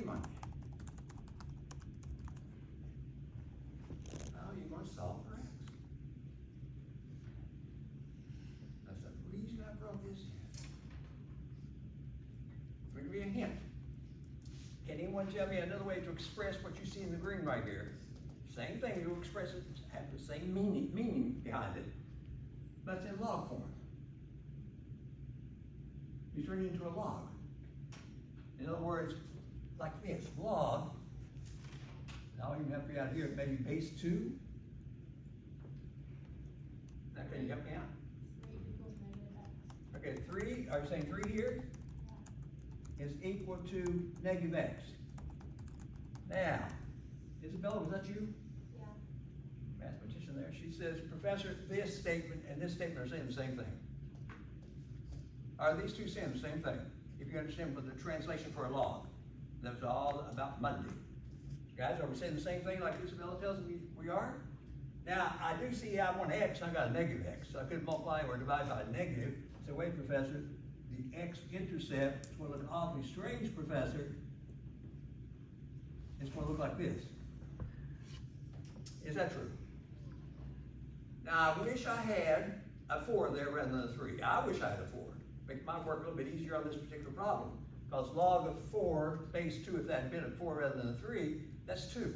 one. How are you going to solve for x? That's the reason I brought this in. I'll give you a hint. Can anyone tell me another way to express what you see in the green right here? Same thing, you'll express it, have the same meaning behind it, but it's in log form. You turn it into a log. In other words, like this, log. I'll even help you out here, maybe base 2. Now, can you help me out? 3 equals -x. Okay, 3, are you saying 3 here? Yeah. Is equal to negative x. Now, Isabella, was that you? Yeah. Mathematician there. She says, Professor, this statement and this statement are saying the same thing. Are these two saying the same thing? If you understand what the translation for a log, that was all about Monday. Guys, are we saying the same thing like Isabella tells me we are? Now, I do see I want x, I've got a negative x, so I could multiply or divide by a negative. So wait, Professor, the x-intercept will look awfully strange, Professor. It's going to look like this. Is that true? Now, I wish I had a 4 there rather than a 3. I wish I had a 4. Make my work a little bit easier on this particular problem. Because log of 4 base 2, if that had been a 4 rather than a 3, that's 2.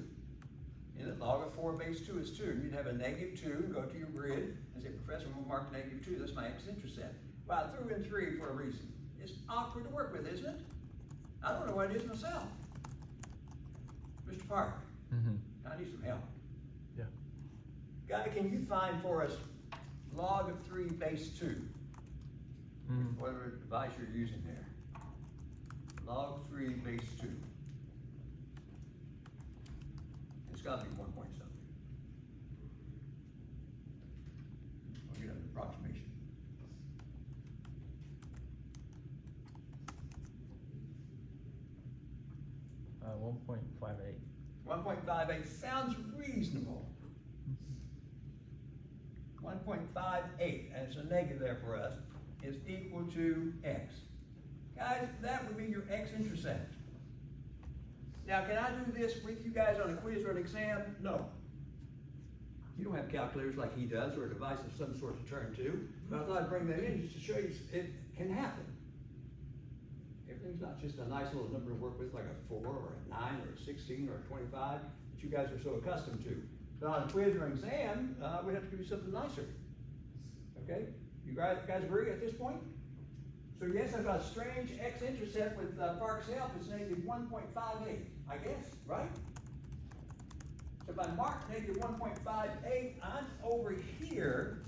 And log of 4 base 2 is 2. You'd have a negative 2, go to your grid, and say, Professor, I'm going to mark negative 2. That's my x-intercept. Well, I threw in 3 for a reason. It's awkward to work with, isn't it? I don't know what it is myself. Mr. Park, I need some help. Yeah. Guy, can you find for us log of 3 base 2? Whatever device you're using there. Log 3 base 2. It's got to be 1 point something. I'll get an approximation. 1.58. 1.58 sounds reasonable. 1.58, and it's a negative there for us, is equal to x. Guys, that would be your x-intercept. Now, can I do this with you guys on a quiz or an exam? No. You don't have calculators like he does or a device of some sort to turn to, but I thought I'd bring that in just to show you it can happen. Everything's not just a nice little number to work with like a 4 or a 9 or a 16 or a 25 that you guys are so accustomed to. But on a quiz or an exam, we have to give you something nicer. Okay? You guys agree at this point? So yes, I've got a strange x-intercept with Park's help. It's negative 1.58, I guess, right? So if I mark negative 1.58, I'm over here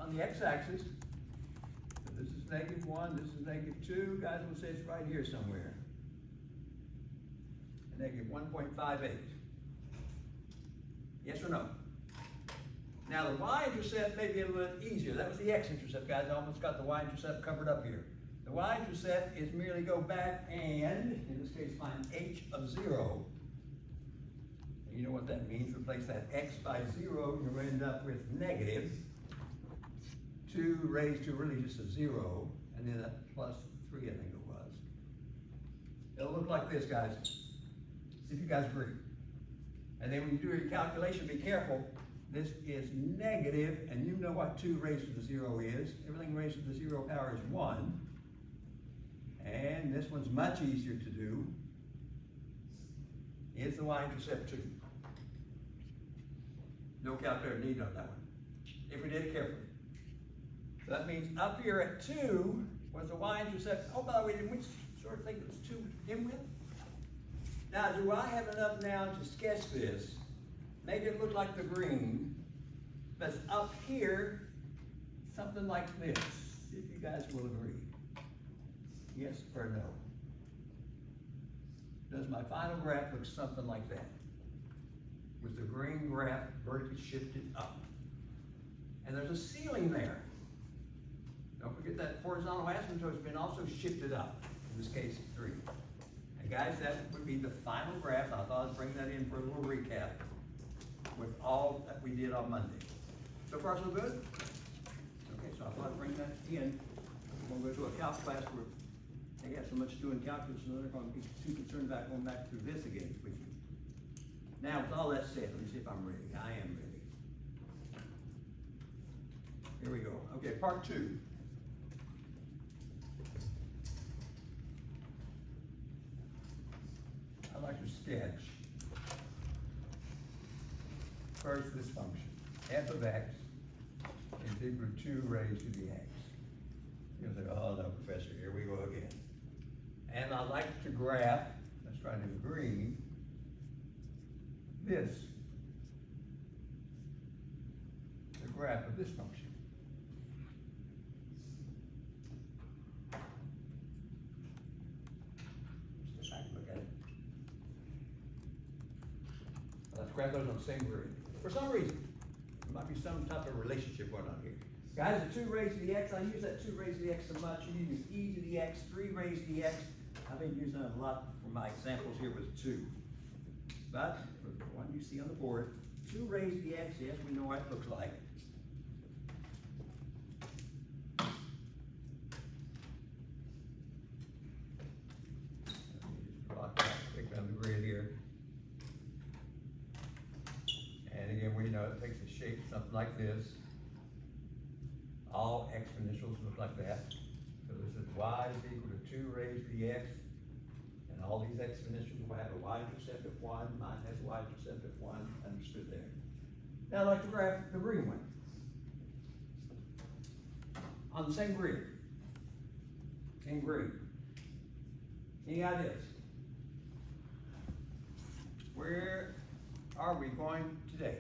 on the x-axis. So this is negative 1, this is negative 2. Guys will say it's right here somewhere. Negative 1.58. Yes or no? Now the y-intercept may be a little bit easier. That was the x-intercept, guys. I almost got the y-intercept covered up here. The y-intercept is merely go back and, in this case, find h of 0. You know what that means. Replace that x by 0, you'll end up with negative 2 raised to really just a 0, and then a plus 3, I think it was. It'll look like this, guys. See if you guys agree. And then when you do your calculation, be careful. This is negative, and you know what 2 raised to the 0 is. Everything raised to the 0 power is 1. And this one's much easier to do. It's the y-intercept 2. No calculator needed on that one. If we did it carefully. So that means up here at 2 was the y-intercept. Oh, by the way, didn't we sort of think it was 2 to begin with? Now, do I have enough now to sketch this? Make it look like the green, but up here, something like this. See if you guys will agree. Yes or no? Does my final graph look something like that? With the green graph vertically shifted up. And there's a ceiling there. Don't forget that horizontal asymptote has been also shifted up. In this case, 3. And guys, that would be the final graph. I thought I'd bring that in for a little recap with all that we did on Monday. So far, so good? Okay, so I thought I'd bring that in. We'll go to a calc class where They have so much doing calculus, so they're gonna be too concerned about going back through this again with you. Now, with all that said, let me see if I'm ready. I am ready. Here we go. Okay, part two. I'd like to sketch first this function. F of x is equal to 2 raised to the x. You'll say, oh no, professor, here we go again. And I'd like to graph, let's try to do green, this. The graph of this function. Let's get back and look at it. Let's graph those on the same grid. For some reason, there might be some type of relationship going on here. Guys, the 2 raised to the x, I use that 2 raised to the x so much. You use e to the x, 3 raised to the x. I've been using that a lot for my examples here with 2. But for the one you see on the board, 2 raised to the x, yes, we know what it looks like. Let me just draw it back, pick down the grid here. And again, we know it takes a shape something like this. All exponentials look like that. So this is y is equal to 2 raised to the x. And all these exponentials will have a y-intercept of 1, mine has a y-intercept of 1, understood there. Now I'd like to graph the green one. On the same grid. In green. Any ideas? Where are we going today?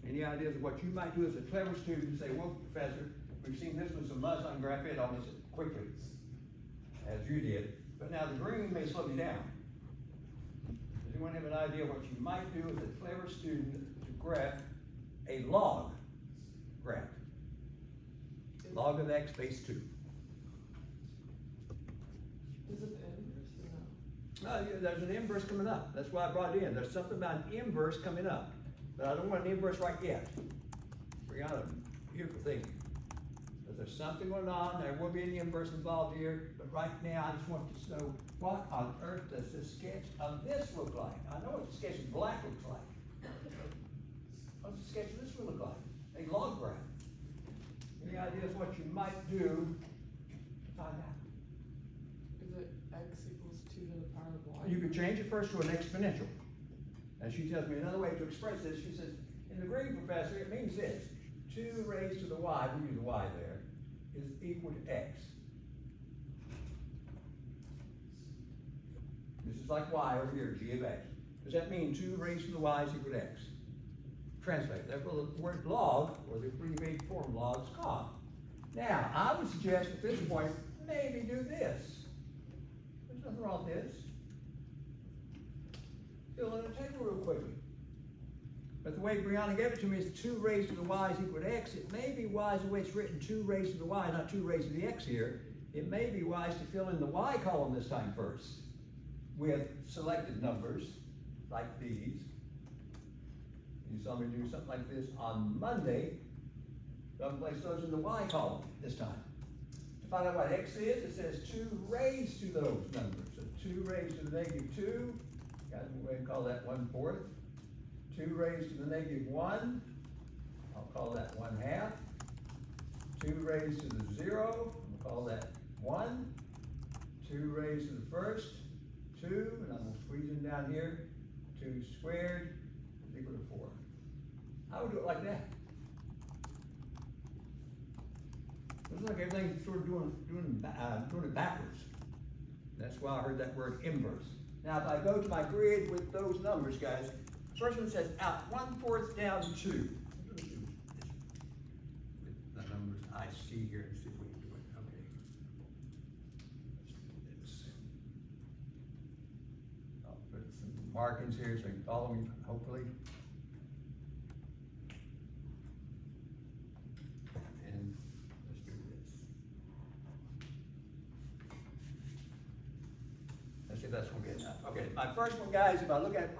Any ideas of what you might do as a clever student and say, well, professor, we've seen this one so much, I can graph it almost quickly, as you did, but now the green may slow you down. Does anyone have an idea what you might do as a clever student to graph a log graph? Log of x base 2. Is it the inverse or no? Yeah, there's an inverse coming up. That's why I brought it in. There's something about an inverse coming up. But I don't want an inverse right yet. Brianna, beautiful thing. But there's something going on. There will be an inverse involved here. But right now, I just want to know what on earth does the sketch of this look like? I know what the sketch of black looks like. What's the sketch of this one look like? A log graph. Any ideas what you might do to find out? Is it x equals 2 to the power of y? You could change it first to an exponential. And she tells me another way to express this. She says, in the green, professor, it means this. 2 raised to the y, we use the y there, is equal to x. This is like y over here, g of x. Does that mean 2 raised to the y is equal to x? Translate. Therefore, the word log, or the abbreviated form log, is gone. Now, I would suggest at this point, maybe do this. There's nothing wrong with this. Fill in a table real quickly. But the way Brianna gave it to me is 2 raised to the y is equal to x. It may be wise the way it's written, 2 raised to the y, not 2 raised to the x here. It may be wise to fill in the y column this time first with selected numbers like these. You saw me do something like this on Monday. Don't place those in the y column this time. To find out what x is, it says 2 raised to those numbers. So 2 raised to the negative 2. Guys, we'll go ahead and call that 1/4. 2 raised to the negative 1. I'll call that 1/2. 2 raised to the 0. We'll call that 1. 2 raised to the first. 2, and I'm going to squeeze them down here. 2 squared is equal to 4. I would do it like that. Looks like everything's sort of doing it backwards. That's why I heard that word inverse. Now, if I go to my grid with those numbers, guys, first one says out 1/4 down 2. Let me do this with the numbers I see here and see if we can do it. Okay. Let's do this. I'll put some markings here so you can follow me, hopefully. And let's do this. Let's see if that's gonna be enough. Okay, my first one, guys, if I look at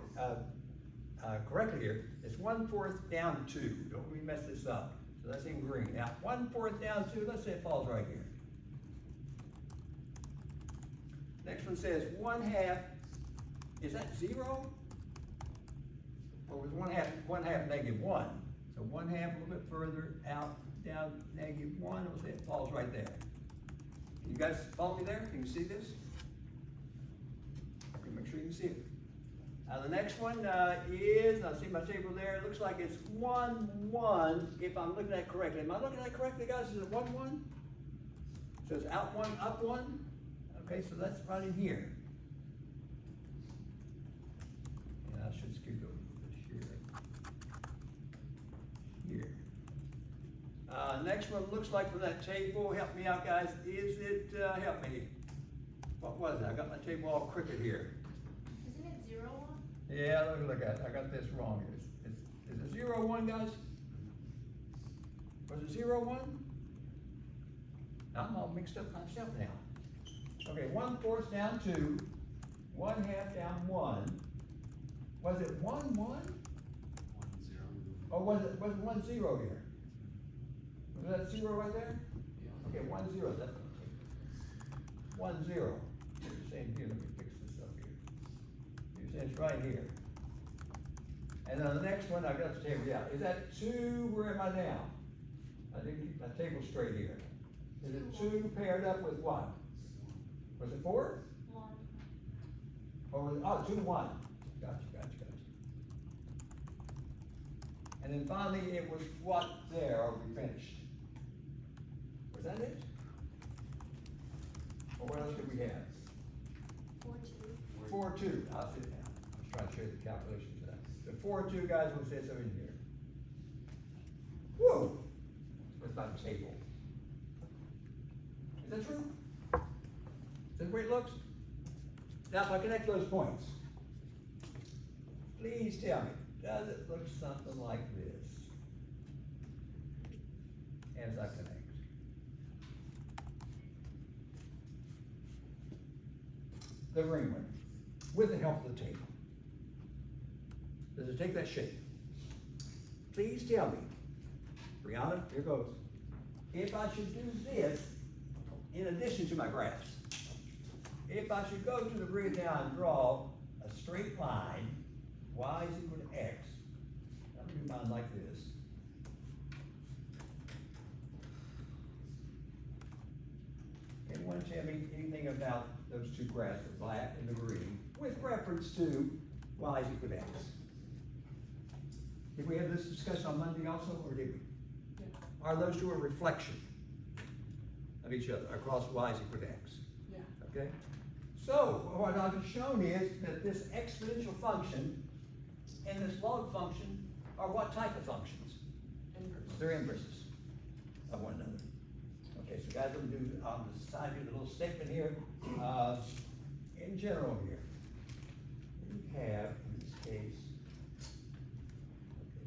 correctly here, it's 1/4 down 2. Don't we mess this up? So that's in green. Now, 1/4 down 2, let's say it falls right here. Next one says 1/2, is that 0? Or was 1/2 -1? So 1/2 a little bit further out, down -1, it'll say it falls right there. Can you guys follow me there? Can you see this? Okay, make sure you can see it. The next one is, I see my table there, it looks like it's 1/1, if I'm looking at it correctly. Am I looking at it correctly, guys? Is it 1/1? So it's out 1, up 1? Okay, so that's right in here. And I should scoot over this here. Next one looks like from that table, help me out, guys, is it, help me. What was it? I got my table all crooked here. Isn't it 0, 1? Yeah, look at it, I got this wrong. Is it 0, 1, guys? Was it 0, 1? I'm all mixed up myself now. Okay, 1/4 down 2, 1/2 down 1. Was it 1, 1? 1-0. Or was it 1, 0 here? Was that 0 right there? Okay, 1, 0, that's okay. 1, 0. You're saying here, let me fix this up here. You're saying it's right here. And then the next one, I got the table, yeah. Is that 2, where am I now? I didn't keep my table straight here. Is it 2 paired up with what? Was it 4? 1. Or was it, oh, 2, 1. Gotcha. And then finally, it was what there, are we finished? Was that it? Or what else did we have? 4, 2. 4, 2, I'll sit down. I was trying to show you the calculations of that. The 4, 2, guys, will say so in here. Whoa! That's not a table. Is that true? Is that the way it looks? Now, if I connect those points, please tell me, does it look something like this? As I connect. The green one, with the help of the table. Does it take that shape? Please tell me. Brianna, here goes. If I should do this, in addition to my graphs, if I should go to the grid now and draw a straight line, y is equal to x, I'm gonna do mine like this. Anyone tell me anything about those two graphs, the black and the green, with reference to y is equal to x? Did we have this discussion on Monday also, or did we? Yeah. Are those two a reflection of each other across y is equal to x? Yeah. Okay? So, what I've shown is that this exponential function and this log function are what type of functions? Inverse. They're inverses of one another. Okay, so guys, let me do, on the side here, the little statement here, in general here. We have, in this case,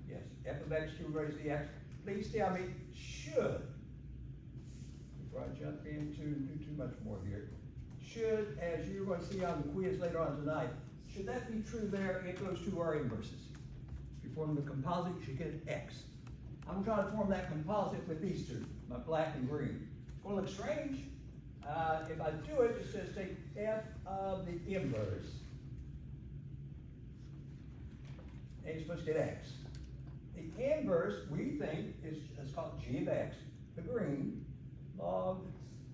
okay, yes, f of x to raise the x. Please tell me, should, before I jump into, do too much more here, should, as you're going to see on the quiz later on tonight, should that be true there if those two are inverses? If you form the composite, you should get an x. I'm gonna try to form that composite with these two, my black and green. It's gonna look strange. If I do it, it says take f of the inverse. And you're supposed to get x. The inverse, we think, is called g of x, the green, log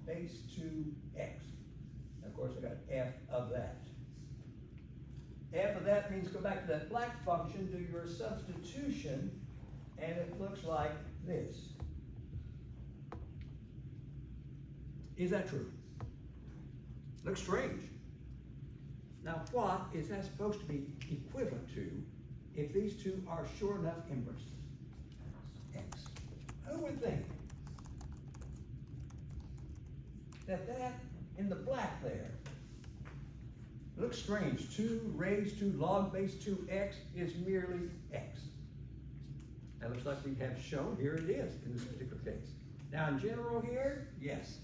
base 2x. And of course, I got f of that. F of that means go back to that black function, do your substitution, and it looks like this. Is that true? Looks strange. Now, what is that supposed to be equivalent to if these two are sure enough inverses? X. Who would think that in the black there looks strange? 2 raised to log base 2x is merely x. That looks like we have shown, here it is in this particular case. Now in general here, yes,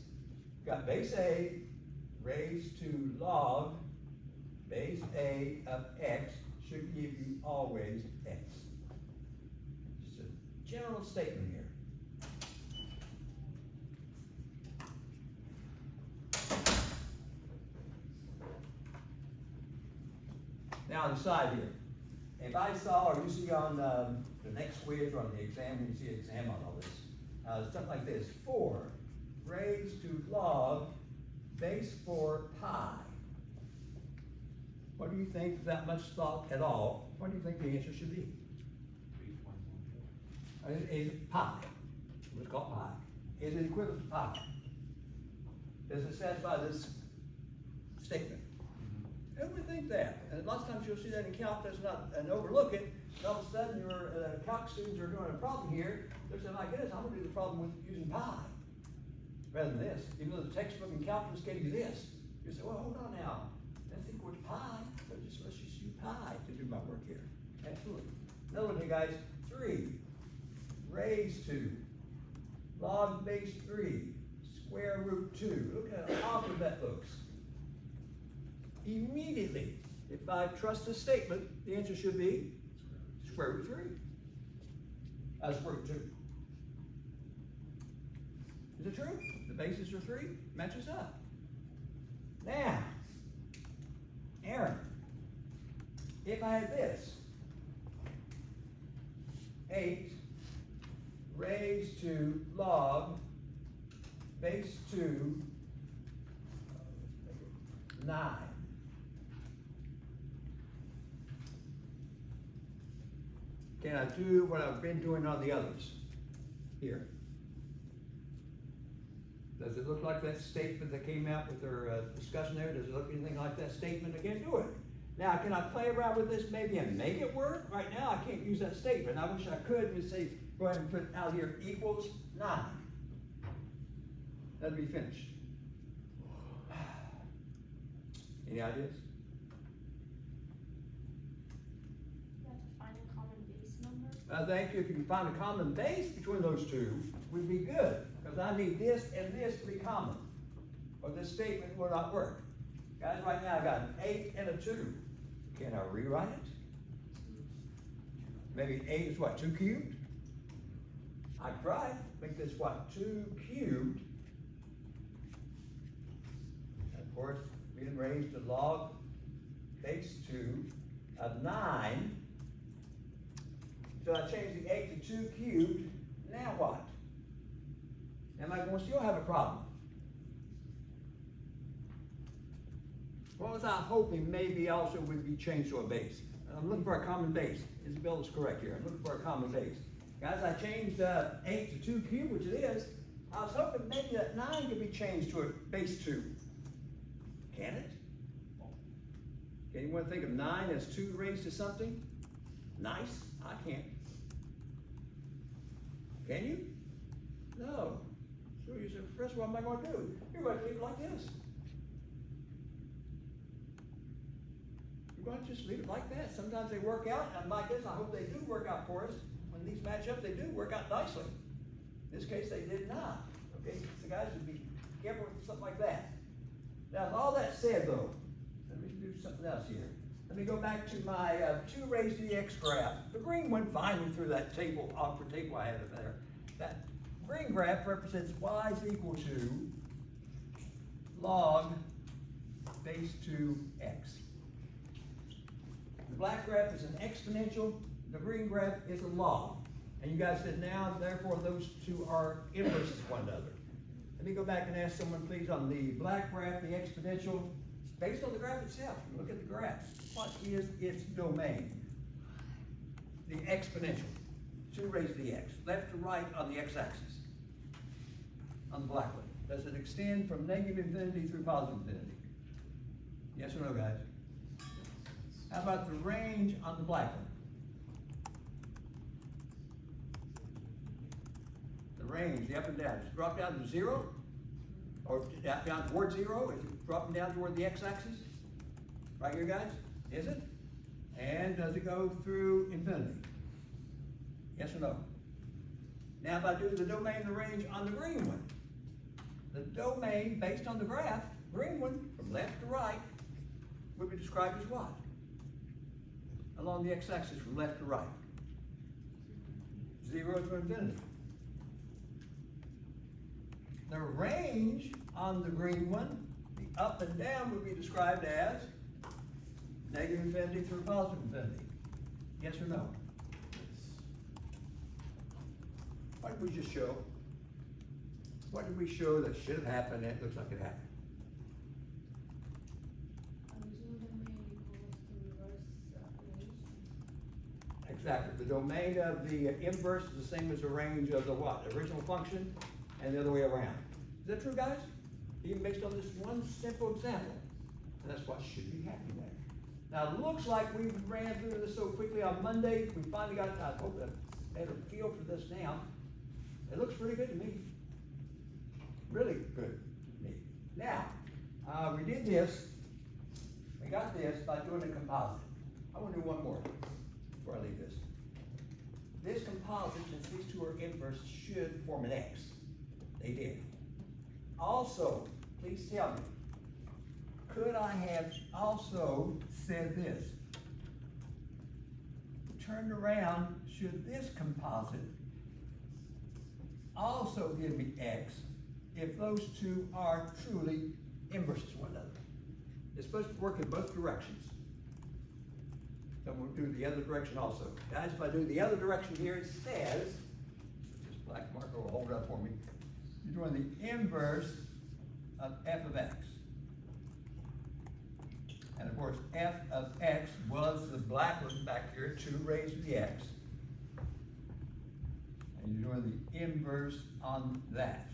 got base a raised to log base a of x should give you always x. Just a general statement here. Now on the side here, if I saw, or you see on the next quiz or on the exam, when you see exam on all this, something like this, 4 raised to log base 4 pi. What do you think, without much thought at all, what do you think the answer should be? Is it pi? Let's call it pi. Is it equivalent to pi? Does it satisfy this statement? Who would think that? And lots of times you'll see that in calculus and overlook it, and all of a sudden your calc students are doing a problem here, they're saying, my goodness, I'm gonna do the problem with using pi, rather than this. Even though the textbook in calculus gave you this, you say, well, hold on now, that's equal to pi, so let's just use pi to do my work here. Absolutely. Another one here, guys, 3 raised to log base 3 square root 2. Look how awkward that looks. Immediately, if I trust this statement, the answer should be square root 3. Square root 2. Is it true? The bases are 3, matches up. Now, Aaron, if I had this, 8 raised to log base 2 9. Can I do what I've been doing on the others here? Does it look like that statement that came out with their discussion there? Does it look anything like that statement? I can't do it. Now, can I play around with this maybe and make it work? Right now, I can't use that statement. I wish I could and say, go ahead and put out here equals 9. That'd be finished. Any ideas? You have to find a common base number. I think if you can find a common base between those two, would be good. Because I need this and this to be common, or this statement will not work. Guys, right now I got an 8 and a 2. Can I rewrite it? Maybe 8 is what, 2 cubed? I tried. Make this what, 2 cubed. And of course, being raised to log base 2 of 9. So I changed the 8 to 2 cubed. Now what? Am I going to still have a problem? What was I hoping maybe also would be changed to a base? I'm looking for a common base. Isabel is correct here. I'm looking for a common base. Guys, I changed 8 to 2 cubed, which it is. I was hoping maybe that 9 could be changed to a base 2. Can it? Can anyone think of 9 as 2 raised to something? Nice. I can't. Can you? No. So you said, Professor, what am I going to do? You're going to leave it like this. You're going to just leave it like that. Sometimes they work out, and like this, I hope they do work out for us. When these match up, they do work out nicely. In this case, they did not. Okay, so guys, would be careful with something like that. Now, with all that said, though, let me do something else here. Let me go back to my 2 raised to the x graph. The green one finally through that table, awkward table I had up there. That green graph represents y is equal to log base 2x. The black graph is an exponential. The green graph is a log. And you guys said now, therefore, those two are inverses of one another. Let me go back and ask someone, please, on the black graph, the exponential, based on the graph itself. Look at the graph. What is its domain? The exponential. 2 raised to the x. Left to right on the x-axis. On the black one. Does it extend from negative infinity through positive infinity? Yes or no, guys? How about the range on the black one? The range, the up and down. Does it drop down to 0? Or down toward 0? Is it dropping down toward the x-axis? Right here, guys? Is it? And does it go through infinity? Yes or no? Now if I do the domain and the range on the green one, the domain based on the graph, green one, from left to right, would be described as what? Along the x-axis from left to right. 0 to infinity. The range on the green one, the up and down, would be described as Negative infinity through positive infinity. Yes or no? What did we just show? What did we show that should have happened and it looks like it happened? Original domain equals the reverse relation. Exactly. The domain of the inverse is the same as the range of the what? The original function and the other way around. Is that true, guys? Even based on this one simple example. And that's what should be happening there. Now, it looks like we ran through this so quickly on Monday. We finally got, I hope, a better feel for this now. It looks pretty good to me. Really good to me. Now, we did this. We got this by doing a composite. I want to do one more before I leave this. This composite, since these two are inverse, should form an X. They did. Also, please tell me, could I have also said this? Turned around, should this composite also give me X if those two are truly inverses of one another? It's supposed to work in both directions. So we'll do the other direction also. Guys, if I do the other direction here, it says, this black marker will hold it up for me, you're doing the inverse of f of x. And of course, f of x was the black one back here, 2 raised to the x. And you're doing the inverse on that.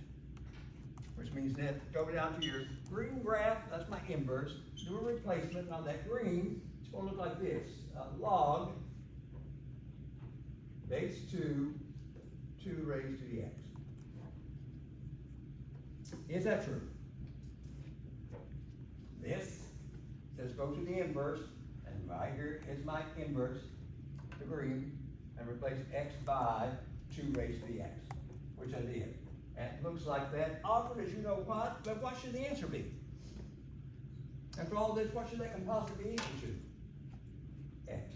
Which means that go down to your green graph, that's my inverse, do a replacement on that green, it's gonna look like this, log base 2, 2 raised to the x. Is that true? This says go to the inverse, and right here is my inverse, the green, and replace x by 2 raised to the x, which I did. And it looks like that. Awkward as you know what, but what should the answer be? After all this, what should that composite be equal to? X.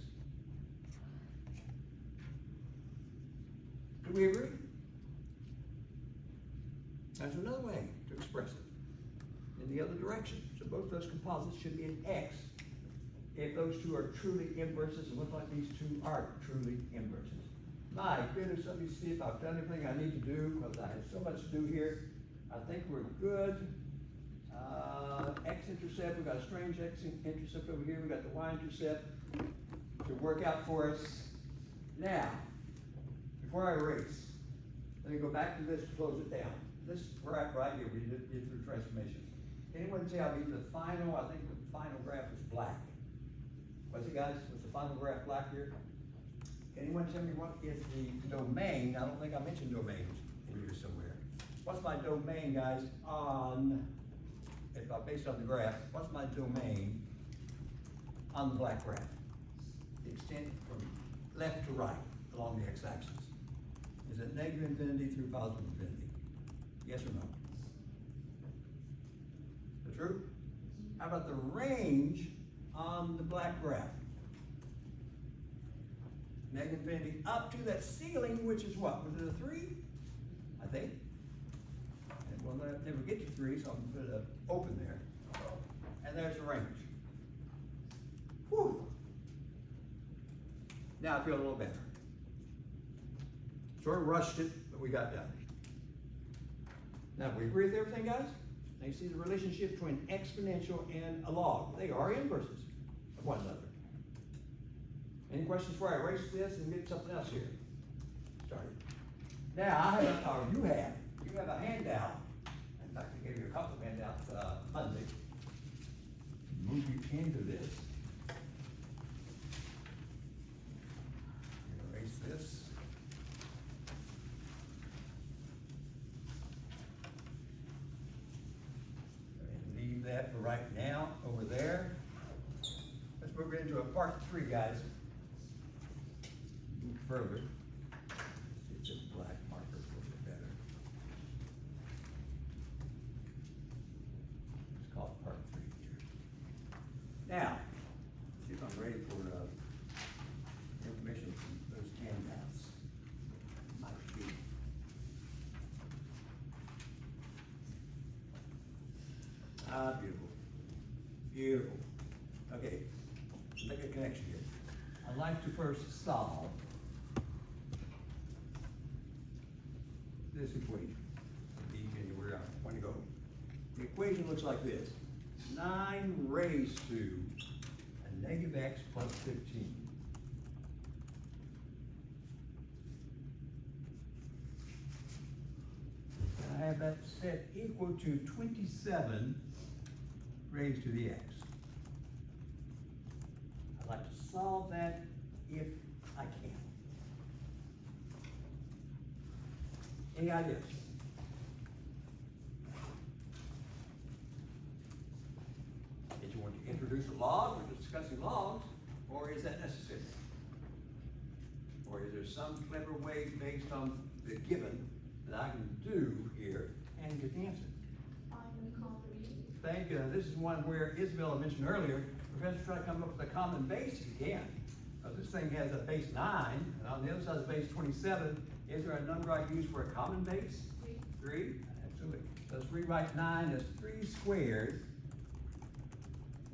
Do we agree? That's another way to express it. In the other direction. So both those composites should be an X if those two are truly inverses, and look like these two are truly inverses. My goodness, let me see if I've done everything I need to do, because I have so much to do here. I think we're good. X-intercept, we've got a strange X-intercept over here. We've got the Y-intercept to work out for us. Now, before I erase, let me go back to this to close it down. This graph right here, we did through transformations. Anyone tell me the final, I think the final graph was black. What's it, guys? Was the final graph black here? Anyone tell me what is the domain? I don't think I mentioned domains in here somewhere. What's my domain, guys, on, if I based on the graph, what's my domain on the black graph? The extent from left to right along the x-axis. Is it negative infinity through positive infinity? Yes or no? Is that true? How about the range on the black graph? Negative infinity up to that ceiling, which is what? Was it a 3? I think. And we'll never get to 3, so I'm going to put it open there. And there's the range. Whew. Now I feel a little better. Sort of rushed it, but we got done. Now, we agree with everything, guys? Now you see the relationship between exponential and a log. They are inverses of one another. Any questions before I erase this and get something else here? Sorry. Now, you have a handout. In fact, I gave you a couple of handouts Monday. Move you into this. Erase this. And leave that for right now over there. Let's move into a part 3, guys. Move further. It's a black marker a little bit better. Let's call it part 3 here. Now, see if I'm ready for information from those handouts. Might be. Beautiful. Beautiful. Okay. make a connection here. I'd like to first solve this equation. Be anywhere I want to go. The equation looks like this. 9 raised to a negative x plus 15. And I have that set equal to 27 raised to the x. I'd like to solve that if I can. Any ideas? Did you want to introduce a log? We're discussing logs, or is that necessary? Or is there some clever way based on the given that I can do here and get the answer? Find the common base. Thank you. This is one where Isabella mentioned earlier, Professor tried to come up with a common base if you can. This thing has a base 9, and on the other side is base 27. Is there a number I can use for a common base? 3? Absolutely. So let's rewrite 9 as 3 squared.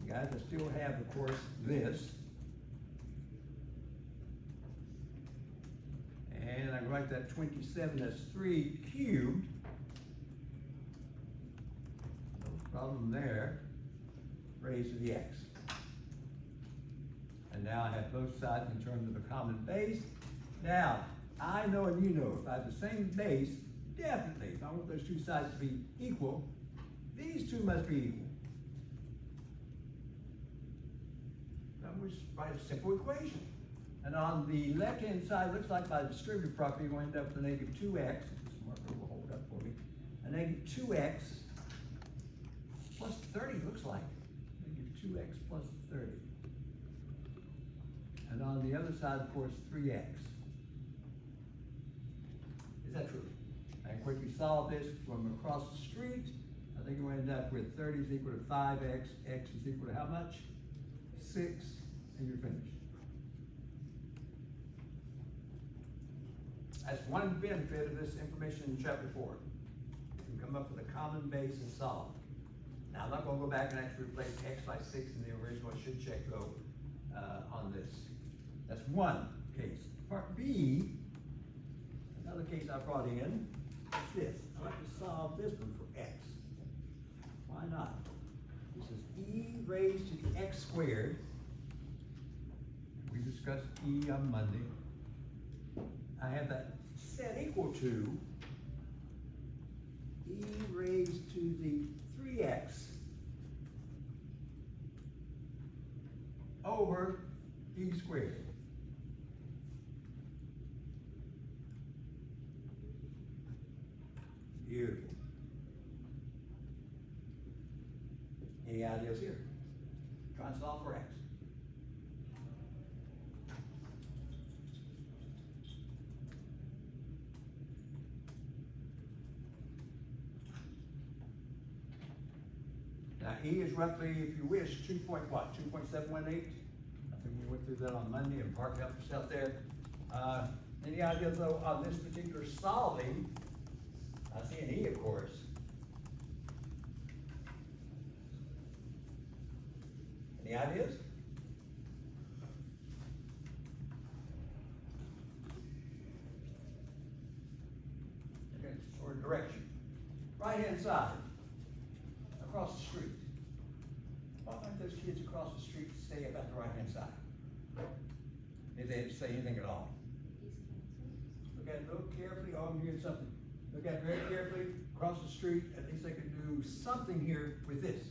You guys, I still have, of course, this. And I write that 27 as 3 cubed. No problem there. Raised to the x. And now I have both sides in terms of a common base. Now, I know and you know, if I have the same base, definitely, if I want those two sides to be equal, these two must be equal. Then we just write a simple equation. And on the left-hand side, it looks like by distributive property, we'll end up with a negative 2x. This marker will hold it up for me. A negative 2x plus 30 looks like. Negative 2x plus 30. And on the other side, of course, 3x. Is that true? And quickly solve this from across the street. I think we'll end up with 30 is equal to 5x. X is equal to how much? 6, and you're finished. That's one benefit of this information in chapter 4. You can come up with a common base and solve. Now, I'm not going to go back and actually replace x by 6 in the original. I should check over on this. That's one case. Part B, another case I brought in, is this. I'd like to solve this one for x. Why not? This is e raised to the x squared. We discussed e on Monday. I have that set equal to e raised to the 3x over e squared. Beautiful. Any ideas here? Try and solve for x. Now, E is roughly, if you wish, 2.718? I think we went through that on Monday and Park helped us out there. Any ideas though on this particular solving? I see an E, of course. Any ideas? Okay, sort of direction. Right-hand side, across the street. Why don't those kids across the street stay about the right-hand side? If they didn't say anything at all. Look at it, look carefully. Oh, I'm hearing something. Look at it very carefully. Across the street, at least they could do something here with this.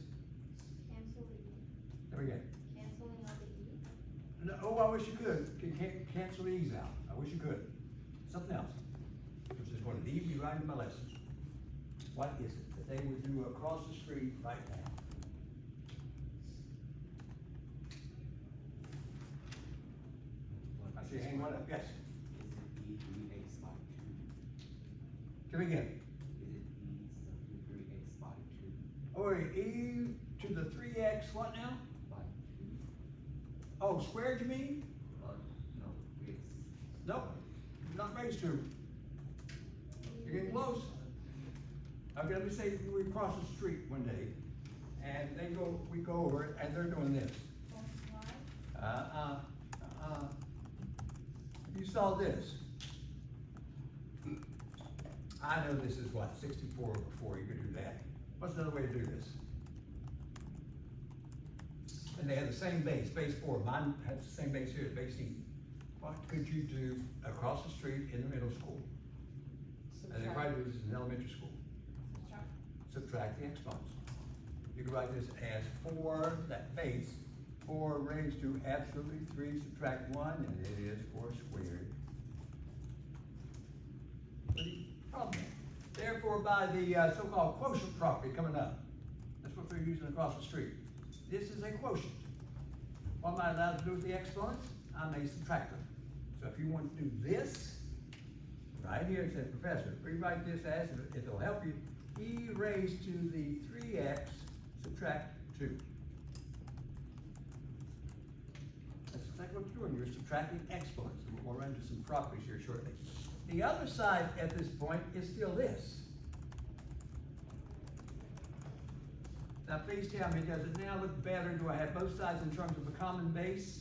Cancel the E. There we go. Canceling out the E. No, oh, I wish you could. Cancel the E's out. I wish you could. Something else. Which is going to leave me right in my lessons. What is it that they would do across the street right now? I see, hang one up. Yes. Is it e 3x by 2? Come again. Is it e 3x by 2? Oh, e to the 3x what now? By 2? Oh, squared you mean? No, it's... Nope, not raised to. You're getting close. Okay, let me say we cross the street one day, and we go over it, and they're doing this. You saw this. I know this is what, 64 over 4, you could do that. What's another way to do this? And they have the same base, base 4. Mine has the same base here as base E. What could you do across the street in the middle school? And they probably do this in elementary school. Subtract the exponents. You can write this as 4, that base, 4 raised to absolutely 3, subtract 1, and it is 4 squared. Pretty problem. Therefore, by the so-called quotient property coming up, that's what we're using across the street. This is a quotient. What am I allowed to do with the exponents? I may subtract them. So if you want to do this, right here it says, Professor, rewrite this as, if it'll help you, e raised to the 3x subtract 2. That's exactly what you're doing. You're subtracting exponents. We'll run into some properties here shortly. The other side at this point is still this. Now please tell me, does it now look better? Do I have both sides in terms of a common base,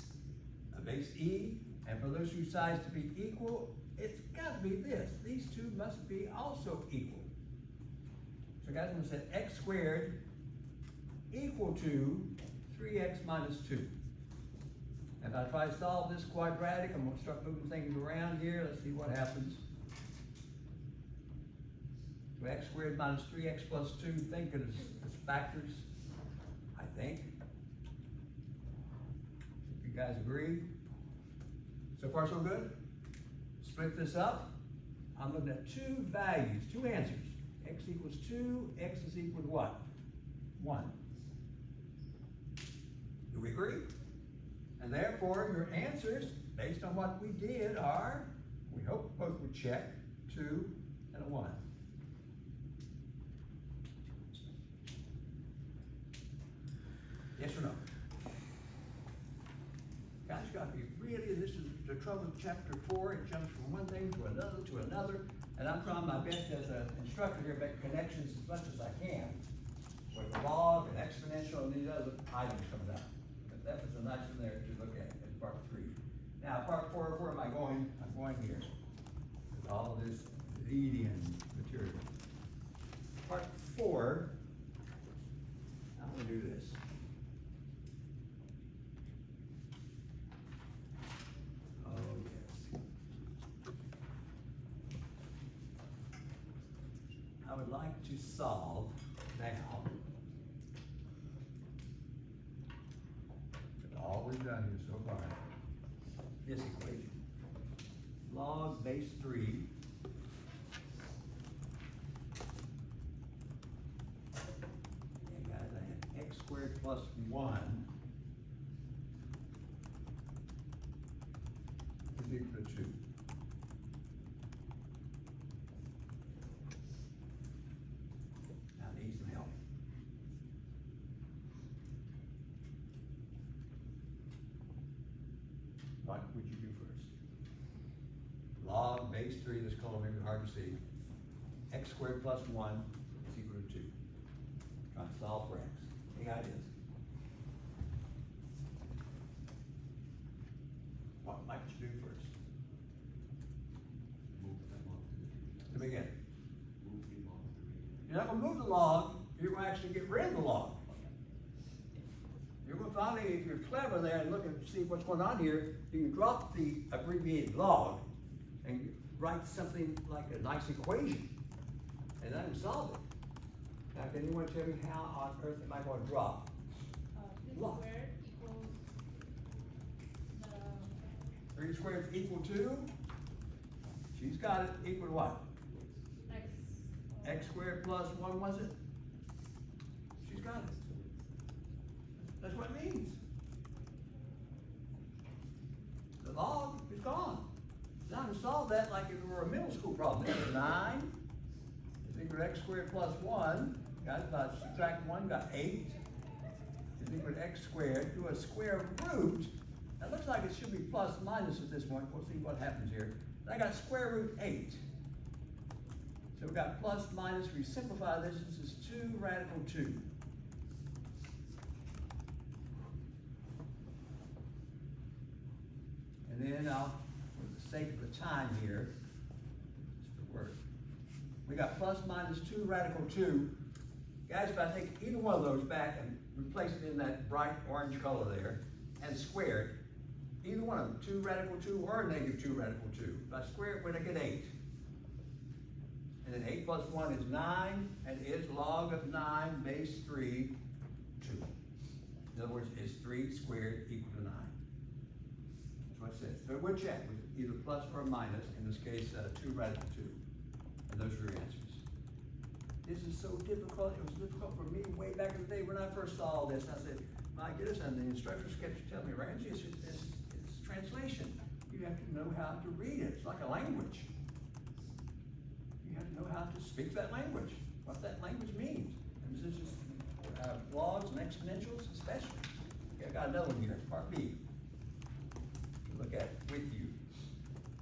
a base E, and for those two sides to be equal, it's got to be this. These two must be also equal. So guys, I'm going to set x squared equal to 3x minus 2. And if I try to solve this quadratic, I'm going to start moving things around here. Let's see what happens. So x squared minus 3x plus 2, think of it as factors, I think. If you guys agree. So far so good? Split this up. I'm looking at two values, two answers. X equals 2, x is equal to what? 1. Do we agree? And therefore, your answers, based on what we did, are, we hope both would check, 2 and a 1. Yes or no? Guys, got to be really, this is the trouble with chapter 4. It jumps from one thing to another, and I'm trying my best as an instructor here to make connections as much as I can with the log and exponential and these other items comes out. But that was a nice one there to look at in part 3. Now, part 4, where am I going? I'm going here. With all of this lead-in material. Part 4, I'm going to do this. Oh, yes. I would like to solve now all we've done here so far, this equation. Log base 3 and guys, I have x squared plus 1 is equal to 2. Now I need some help. What would you do first? Log base 3, this column may be hard to see. X squared plus 1 is equal to 2. Trying to solve for x. Any ideas? What might you do first? Move them off to the To begin. Move them off to the You're not going to move the log, you're going to actually get rid of the log. You're going to finally, if you're clever there and look and see what's going on here, you can drop the abbreviated log and write something like a nice equation, and then solve it. Now, can anyone tell me how on earth am I going to drop? This Log. squared equals the 3 squared is equal to, she's got it, equal to what? x. X squared plus 1, was it? She's got it. That's what it means. The log is gone. Now to solve that like if it were a middle school problem. This is 9 is equal to x squared plus 1. Guys, if I subtract 1, got 8. Is equal to x squared. Do a square root. That looks like it should be plus minus at this point. We'll see what happens here. I got square root 8. So we've got plus minus. If we simplify this, this is 2 radical 2. then I'll, for the sake of the time here, just the word. We got plus minus 2 radical 2. Guys, if I take either one of those back and replace it in that bright orange color there, and square it, either one of them, 2 radical 2 or negative 2 radical 2. If I square it, we're gonna get 8. And then 8 plus 1 is 9, and is log of 9 base 3, 2. In other words, is 3 squared equal to 9? That's what it says. So we'll check with either plus or minus, in this case, 2 radical 2. And those are your answers. This is so difficult. It was difficult for me way back in the day when I first saw all this. I said, my goodness, and the instructors kept telling me, Ramsey, it's translation. You have to know how to read it. It's like a language. You have to know how to speak that language, what that language means. And this is just logs and exponentials especially. Okay, I got another one here, part B. To look at with you.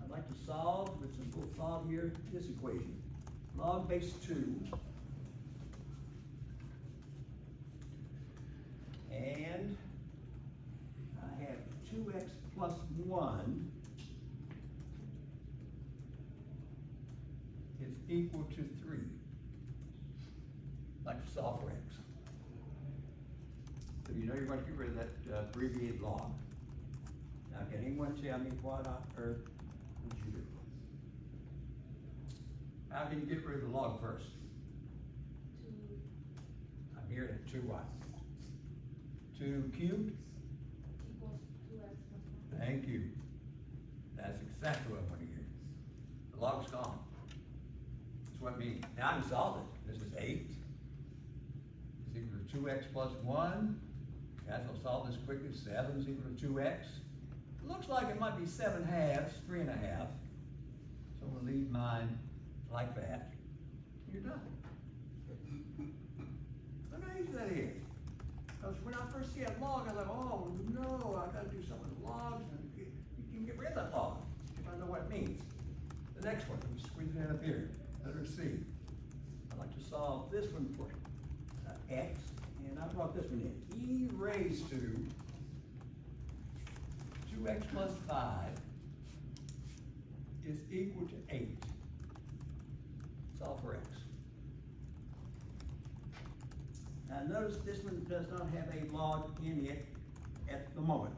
I'd like to solve, with some little solve here, this equation. Log base 2. And I have 2x plus 1 is equal to 3. Like to solve for x. So you know you're going to get rid of that abbreviated log. Now can anyone tell me what on earth would you do? How can you get rid of the log first? 2 I'm here at 2 what? 2 cubed? equals 2x plus 1. Thank you. That's exactly what I want to hear. The log's gone. That's what it means. Now I can solve it. This is 8. Is equal to 2x plus 1. Guys, I'll solve this quickly. 7 is equal to 2x. It looks like it might be 7 halves, 3 1/2. So I'm gonna leave mine like that. You're done. Look how easy that is. Because when I first see that log, I thought, oh no, I gotta do something with logs, and you can get rid of that log if I know what it means. The next one, let me squeeze it in up here. Letter C. I'd like to solve this one for x, and I brought this one in. E raised to 2x plus 5 is equal to 8. Solve for x. Now notice this one does not have a log in it at the moment.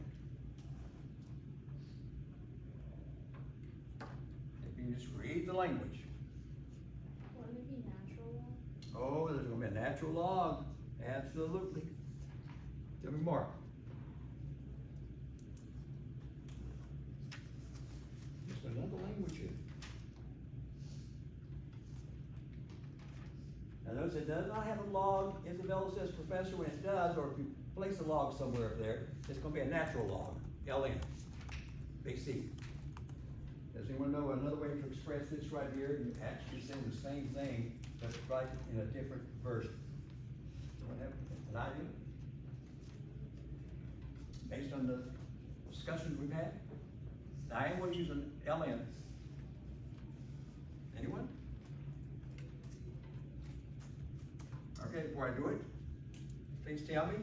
If you just read the language. Wouldn't it be natural log? Oh, there's gonna be a natural log, absolutely. Tell me more. Just another language here. Now notice it does not have a log. Isabella says, Professor, when it does, or if you place a log somewhere up there, it's gonna be a natural log, LN, big C. Does anyone know another way to express this right here? You actually say the same thing, but right in a different version. Anyone have an idea? Based on the discussions we've had? Now, I am going to use an LN. Anyone? Okay, before I do it, please tell me,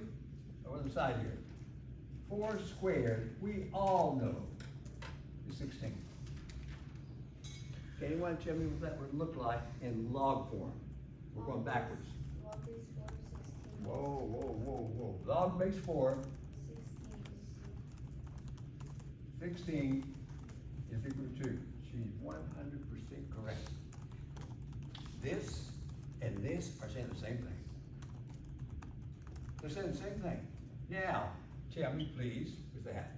over the side here. 4 squared, we all know, is 16. Can anyone tell me what that would look like in log form? We're going backwards. Log base 4 is 16. Whoa, whoa, whoa, whoa. Log base 4, 16 is equal to 2. She's 100% correct. This and this are saying the same thing. They're saying the same thing. Now, tell me please, with that,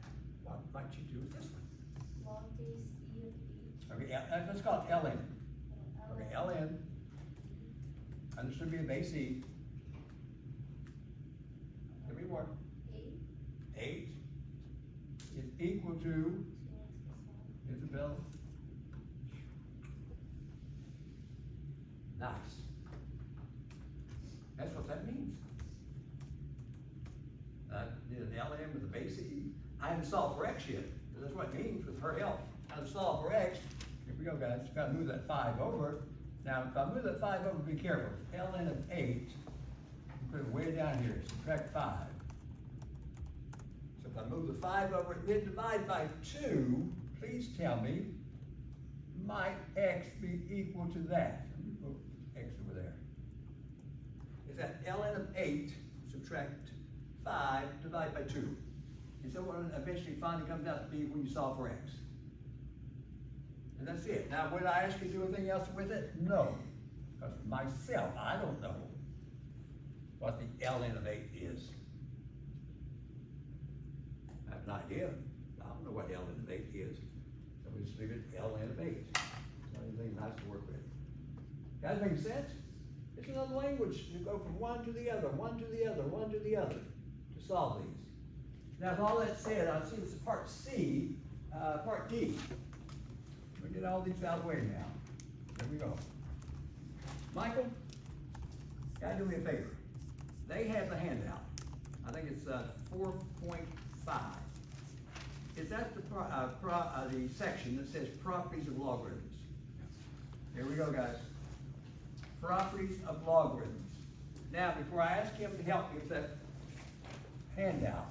what might you do with this one? Log base e of b. Okay, let's call it LN. Okay, LN, understood to be a base E. Tell me more. 8. 8 is equal to 2x plus 1. Isabel. Nice. That's what that means. I did an LM with a base E. I haven't solved for x yet, but that's what it means with her help. How to solve for x. Here we go, guys. Gotta move that 5 over. Now, if I move that 5 over, be careful. ln of 8, put it way down here, subtract 5. So if I move the 5 over, it did divide by 2, please tell me, might x be equal to that? Let me put x over there. Is that ln of 8 subtract 5 divided by 2? Is that what it eventually finally comes out to be when you solve for x? And that's it. Now, would I ask you to do anything else with it? No. Because myself, I don't know what the ln of 8 is. I have an idea. I don't know what ln of 8 is. So we just leave it ln of 8. It's not anything nice to work with. Guys, make sense? It's another language. You go from one to the other, one to the other, one to the other to solve these. Now, with all that said, I see this is part C, part D. We get all these out of the way now. There we go. Michael, gotta do me a favor. They have the handout. I think it's 4.5. Is that the section that says properties of logarithms? Here we go, guys. Properties of logarithms. Now, before I ask him to help me with that handout,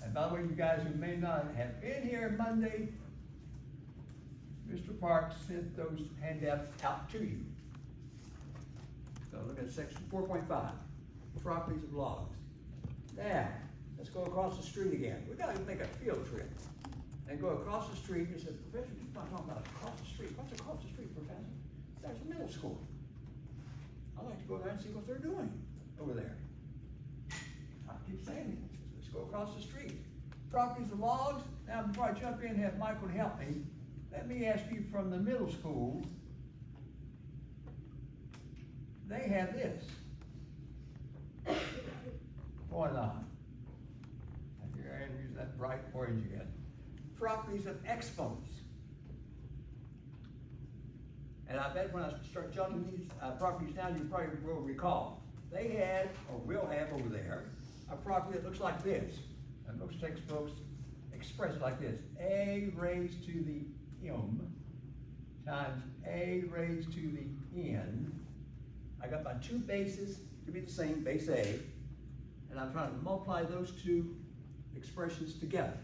and by the way, you guys who may not have been here Monday, Mr. Parks sent those handouts out to you. So look at section 4.5, properties of logs. Now, let's go across the street again. We gotta make a field trip and go across the street and say, Professor, you're not talking about across the street. What's across the street, Professor? There's a middle school. I'd like to go there and see what they're doing over there. I keep saying it. Let's go across the street. Properties of logs. Now, before I jump in and have Michael help me, let me ask you from the middle school, they have this going on. And here I am using that bright orange again. Properties of exponents. And I bet when I start jumping these properties down, you probably will recall. They had, or will have over there, a property that looks like this. And most textbooks express it like this. A raised to the m times a raised to the n. I got my two bases to be the same, base A, and I'm trying to multiply those two expressions together.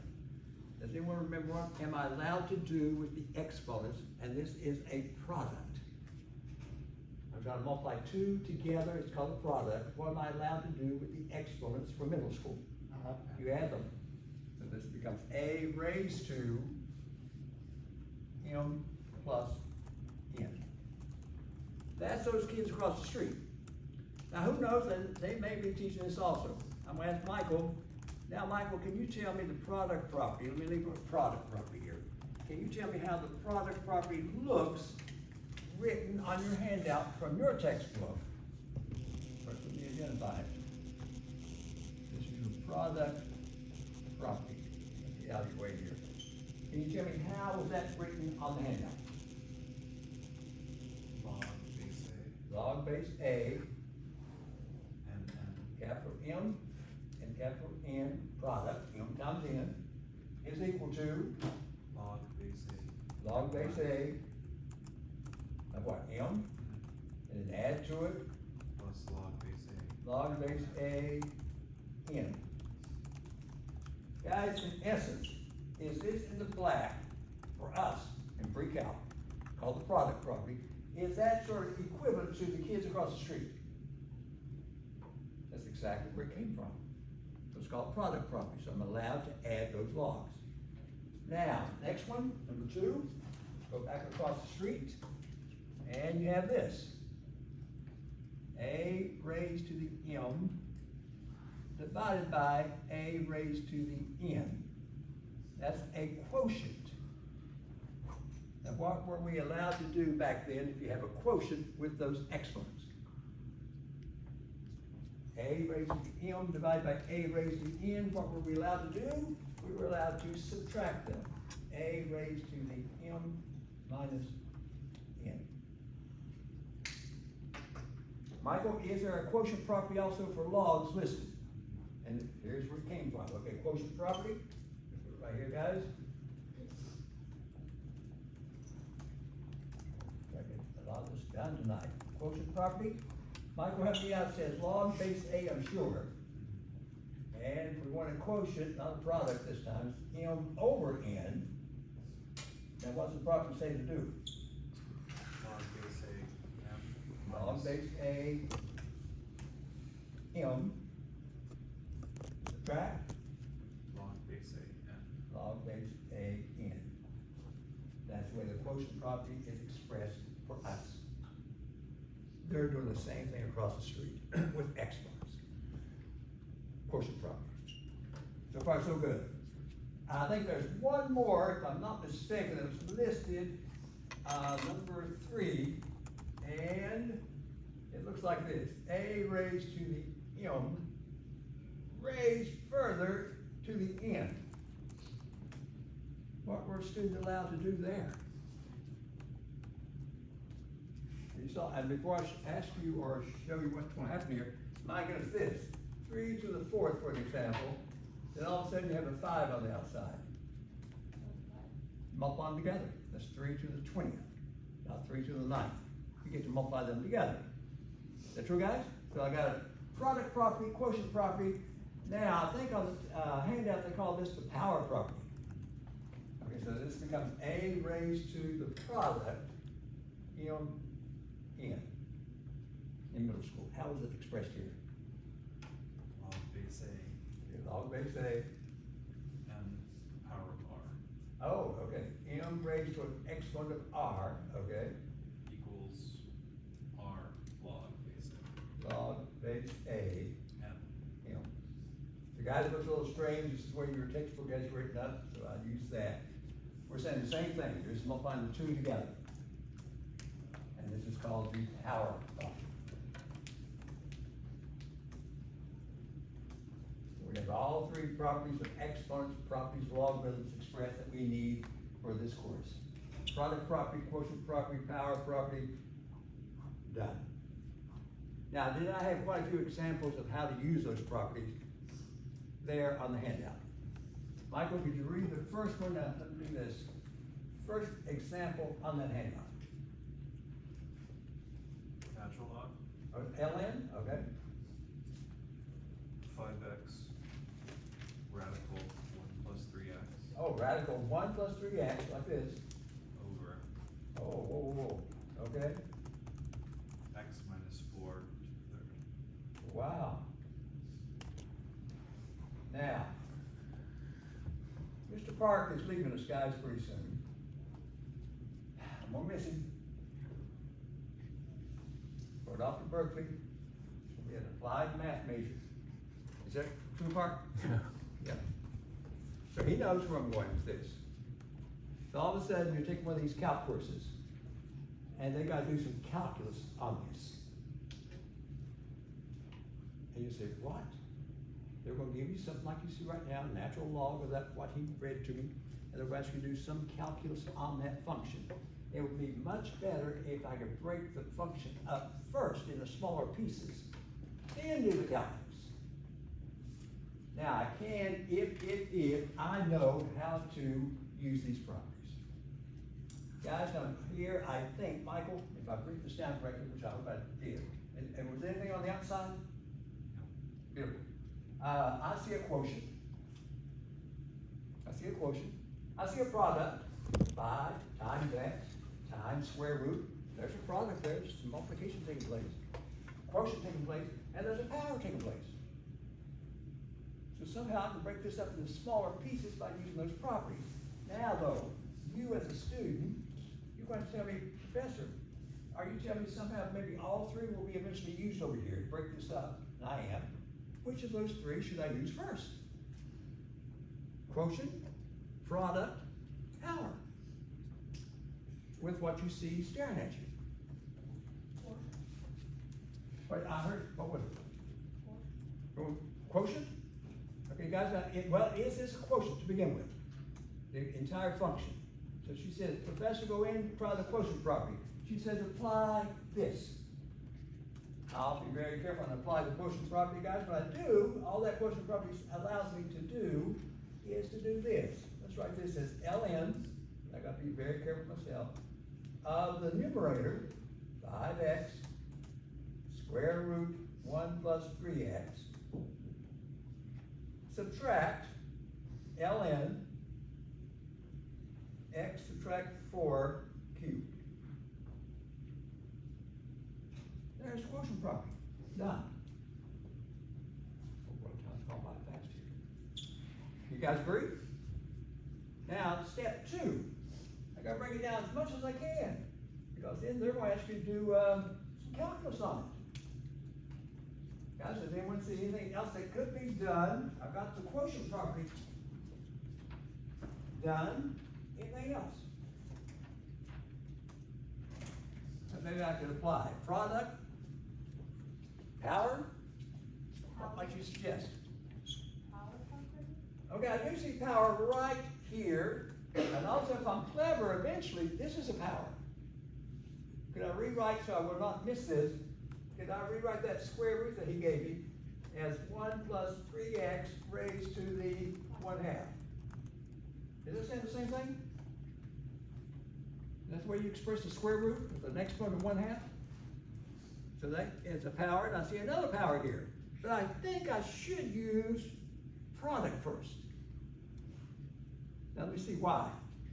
Does anyone remember what am I allowed to do with the exponents? And this is a product. I'm trying to multiply two together, it's called a product. What am I allowed to do with the exponents for middle school? You add them. So this becomes A raised to m plus n. That's those kids across the street. Now who knows, and they may be teaching this also. I'm gonna ask Michael. Now Michael, can you tell me the product property? Let me leave a product property here. Can you tell me how the product property looks written on your handout from your textbook? First, let me identify it. This is your product property. Get out of your way here. Can you tell me how was that written on the handout? Log base A. Log base A, And capital M, and capital N, product, M times N, is equal to log base A. log base A of what, M? And then add to it Plus log base A. log base A, N. Guys, in essence, is this in the black for us in pre-calc, called the product property, is that sort of equivalent to the kids across the street? That's exactly where it came from. So it's called product property, so I'm allowed to add those logs. Now, next one, number 2, go back across the street, and you have this. A raised to the m divided by a raised to the n. That's a quotient. Now what were we allowed to do back then if you have a quotient with those exponents? A raised to the m divided by a raised to the n, what were we allowed to do? We were allowed to subtract them. A raised to the m minus n. Michael, is there a quotient property also for logs listed? And here's where it came from. Okay, quotient property, right here, guys. Try to get a lot of this done tonight. Quotient property. Michael, help me out. It says log base A of sugar. And if we want a quotient, not a product this time, it's m over n. Now what's the property say to do? Log base A, M. Log minus- base A, m, subtract, Log base A, N. log base A, n. That's the way the quotient property is expressed for us. They're doing the same thing across the street with exponents. Quotient property. So far, so good. I think there's one more, if I'm not mistaken, that was listed, number 3, and it looks like this: a raised to the m raised further to the n. What were students allowed to do there? You saw, and before I ask you or show you what's going to happen here, my goodness, this 3 to the 4th, for an example, then all of a sudden you have a 5 on the outside. Multiply them together. That's 3 to the 20th, not 3 to the 9th. You get to multiply them together. Is that true, guys? So I got a product property, quotient property. Now, I think on the handout they call this the power property. Okay, so this becomes a raised to the product, m, n, in middle school. How is it expressed here? Log base A, Log base A. M, power of R. Oh, okay. M raised to an exponent of r, okay. Equals R log base A. Log base A, M. m. The guy that looks a little strange, this is where your textbook has it written up, so I use that. We're saying the same thing, you're just multiplying the two together. And this is called the power function. We have all 3 properties of exponents, properties of logarithms expressed that we need for this course. Product property, quotient property, power property, done. Now, did I have quite a few examples of how to use those properties there on the handout? Michael, could you read the first one? Now, let me do this. First example on that handout. Natural log, ln, okay. 5x, radical 1 plus 3x, Oh, radical 1 plus 3x, like this. over Oh, whoa, whoa, whoa, okay. x minus 4 to the 3rd. Wow. Now, Mr. Park is leaving us, guys, pretty soon. I'm gonna miss him. Going off to Berkeley, he'll be an applied math major. Is that true, Park? Yeah. Yeah. So he knows where I'm going with this. So all of a sudden, you're taking one of these calc courses, and they gotta do some calculus on this. And you say, what? They're gonna give you something like you see right now, natural log of that, what he read to me, and they're asking you to do some calculus on that function. It would be much better if I could break the function up first into smaller pieces, then do the calculus. Now, I can, if I know how to use these properties. Guys, now here, I think, Michael, if I've written this down correctly, which I hope I did, and was there anything on the outside? Beautiful. I see a quotient. I see a quotient. I see a product, 5 times x times square root. There's a product there, there's some multiplication taking place, quotient taking place, and there's a power taking place. So somehow I can break this up into smaller pieces by using those properties. Now though, you as a student, you're going to tell me, Professor, are you telling me somehow maybe all 3 will be eventually used over here to break this up? And I am. Which of those 3 should I use first? Quotient, product, power. With what you see staring at you. Wait, I heard, what was it? Quotient? Okay, guys, is this a quotient to begin with? The entire function. So she says, Professor, go in, try the quotient property. She says, apply this. I'll be very careful and apply the quotient property, guys. What I do, all that quotient property allows me to do is to do this. Let's write this as ln, I got to be very careful myself, of the numerator, 5x, square root 1 plus 3x, subtract ln x subtract 4 cubed. There's quotient property, done. Oh, boy, time's gone by fast here. You guys agree? Now, step 2, I gotta break it down as much as I can, because then they're gonna ask you to do, some calculus on it. Guys, does anyone see anything else that could be done? I've got the quotient property done. Anything else? Maybe I could apply product, power, what might you suggest? Power property? Okay, I do see power right here, and also if I'm clever, eventually, this is a power. Could I rewrite, so I will not miss this, could I rewrite that square root that he gave me as 1 plus 3x raised to the 1/2? Is this saying the same thing? That's where you express the square root of the next one to 1/2? So that is a power, and I see another power here. But I think I should use product first. Now let me see why.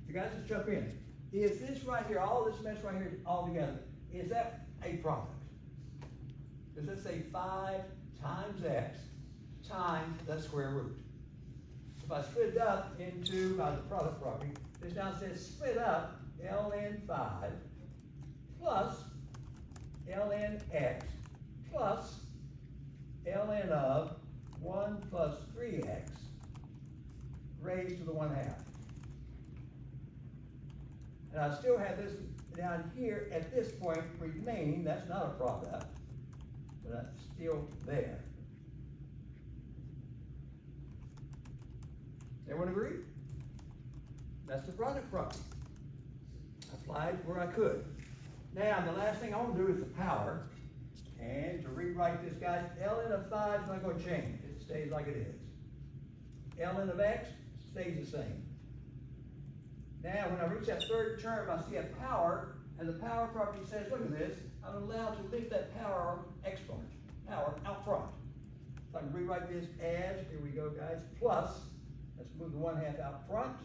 You guys just jump in. Is this right here, all this mess right here all together, is that a product? Does it say 5 times x times the square root? If I split it up into, by the product property, this now says split up ln 5 plus ln x plus ln of 1 plus 3x raised to the 1/2. And I still have this down here at this point remaining, that's not a product, but that's still there. Everyone agree? That's the product property. Applied where I could. Now, the last thing I want to do is the power. And to rewrite this, guys, ln of 5 is not going to change. It stays like it is. ln of x stays the same. Now, when I reach that third term, I see a power, and the power property says, look at this, I'm allowed to lift that power exponent, power out front. So I can rewrite this as, here we go, guys, plus, let's move the 1/2 out front,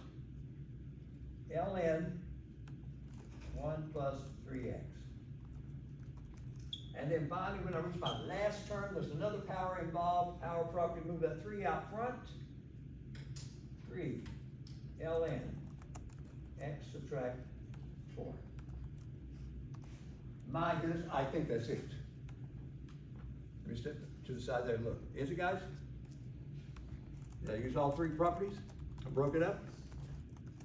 ln 1 plus 3x. And then finally, when I reach my last term, there's another power involved, power property, move that 3 out front, 3 ln x subtract 4. My goodness, I think that's it. Let me step to the side there and look. Is it, guys? Did I use all 3 properties? I broke it up.